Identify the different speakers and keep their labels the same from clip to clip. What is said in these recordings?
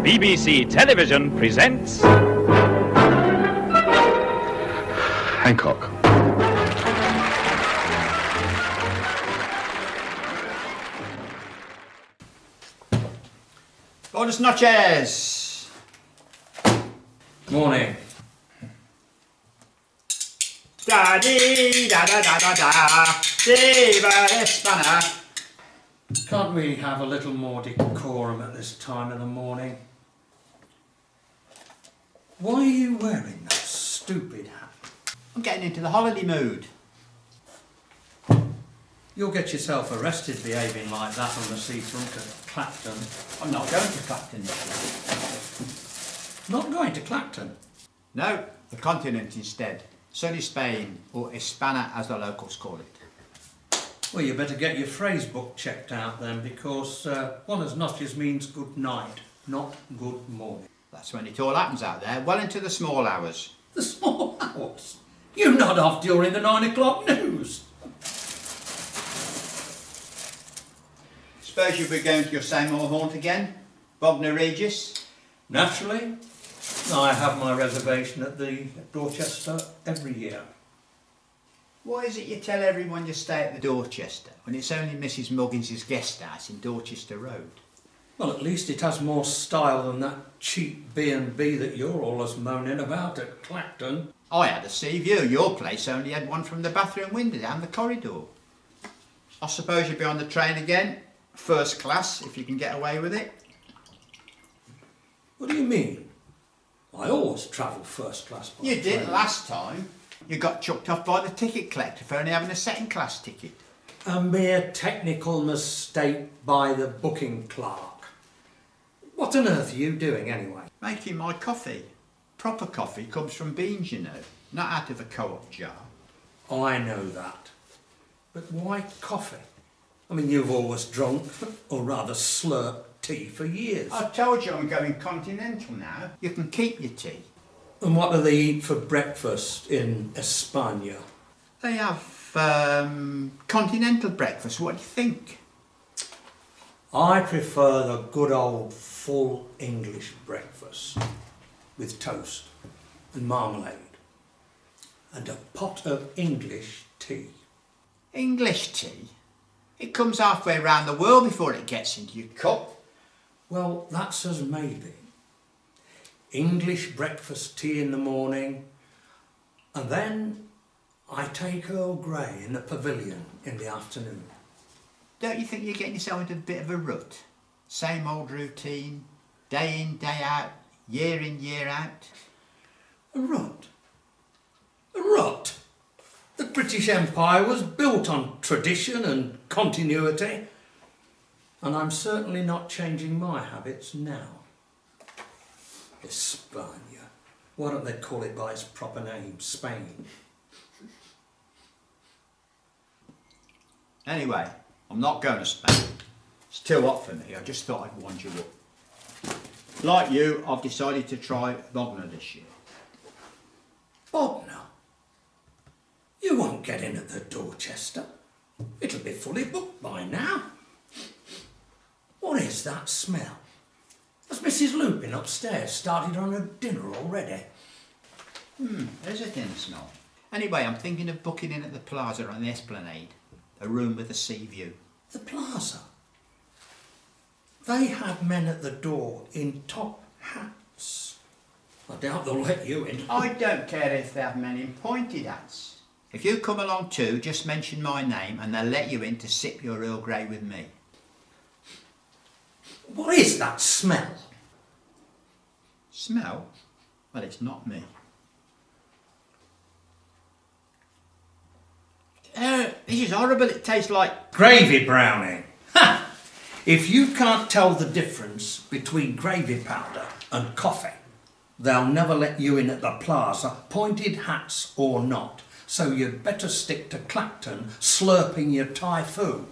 Speaker 1: BBC Television presents...
Speaker 2: Hancock.
Speaker 3: Buenas noches.
Speaker 4: Morning.
Speaker 3: Da dee da da da da da. Viva España.
Speaker 4: Can't we have a little more decorum at this time of the morning? Why are you wearing that stupid hat?
Speaker 3: I'm getting into the holiday mood.
Speaker 4: You'll get yourself arrested behaving like that on the seafront at Clacton.
Speaker 3: I'm not going to Clacton this year.
Speaker 4: Not going to Clacton?
Speaker 3: No, the continent instead. Sunny Spain, or España as the locals call it.
Speaker 4: Well, you better get your phrase book checked out then, because buenas noches means good night, not good morning.
Speaker 3: That's when it all happens out there, well into the small hours.
Speaker 4: The small hours? You nod off during the 9 o'clock news.
Speaker 3: Suppose you'll be going to your same old haunt again? Bognor Regis?
Speaker 4: Naturally, I have my reservation at the Dorchester every year.
Speaker 3: Why is it you tell everyone you stay at the Dorchester when it's only Mrs Muggins's guest house in Dorchester Road?
Speaker 4: Well, at least it has more style than that cheap B&B that you're always moaning about at Clacton.
Speaker 3: I had a sea view. Your place only had one from the bathroom window down the corridor. I suppose you'll be on the train again, first class, if you can get away with it.
Speaker 4: What do you mean? I always travel first class by
Speaker 3: You did
Speaker 4: train.
Speaker 3: last time. You got chucked off by the ticket collector for only having a second class ticket.
Speaker 4: A mere technical mistake by the booking clerk. What on earth are you doing anyway?
Speaker 3: Making my coffee. Proper coffee comes from beans, you know, not out of a co-op jar.
Speaker 4: I know that. But why coffee? I mean, you've always drunk, or rather slurped, tea for years.
Speaker 3: I told you I'm going continental now. You can keep your tea.
Speaker 4: And what do they eat for breakfast in España?
Speaker 3: They have continental breakfast. What do you think?
Speaker 4: I prefer the good old full English breakfast with toast and marmalade and a pot of English tea.
Speaker 3: English tea? It comes halfway round the world before it gets into your cup.
Speaker 4: Well, that's as maybe. English breakfast tea in the morning, and then I take Earl Grey in the pavilion in the afternoon.
Speaker 3: Don't you think you're getting yourself into a bit of a rut? Same old routine, day in, day out, year in, year out.
Speaker 4: A rut? A rut? The British Empire was built on tradition and continuity, and I'm certainly not changing my habits now. España. Why don't they call it by its proper name, Spain?
Speaker 3: Anyway, I'm not going to Spain. It's too hot for me. I just thought I'd wind you up. Like you, I've decided to try Bognor this year.
Speaker 4: Bognor? You won't get in at the Dorchester. It'll be fully booked by now. What is that smell? Has Mrs Lupin upstairs started on her dinner already?
Speaker 3: There's a dinner smell. Anyway, I'm thinking of booking in at the Plaza on the Esplanade. A room with a sea view.
Speaker 4: The Plaza? They have men at the door in top hats. I doubt they'll let you in.
Speaker 3: I don't care if they have men in pointed hats. If you come along too, just mention my name and they'll let you in to sip your Earl Grey with me.
Speaker 4: What is that smell?
Speaker 3: Smell? Well, it's not me. This is horrible. It tastes like...
Speaker 4: Gravy browning. Ha! If you can't tell the difference between gravy powder and coffee, they'll never let you in at the Plaza, pointed hats or not. So you'd better stick to Clacton, slurping your Thai food.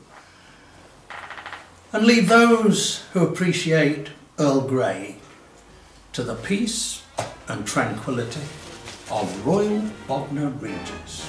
Speaker 4: And leave those who appreciate Earl Grey to the peace and tranquility of Royal Bognor Regis.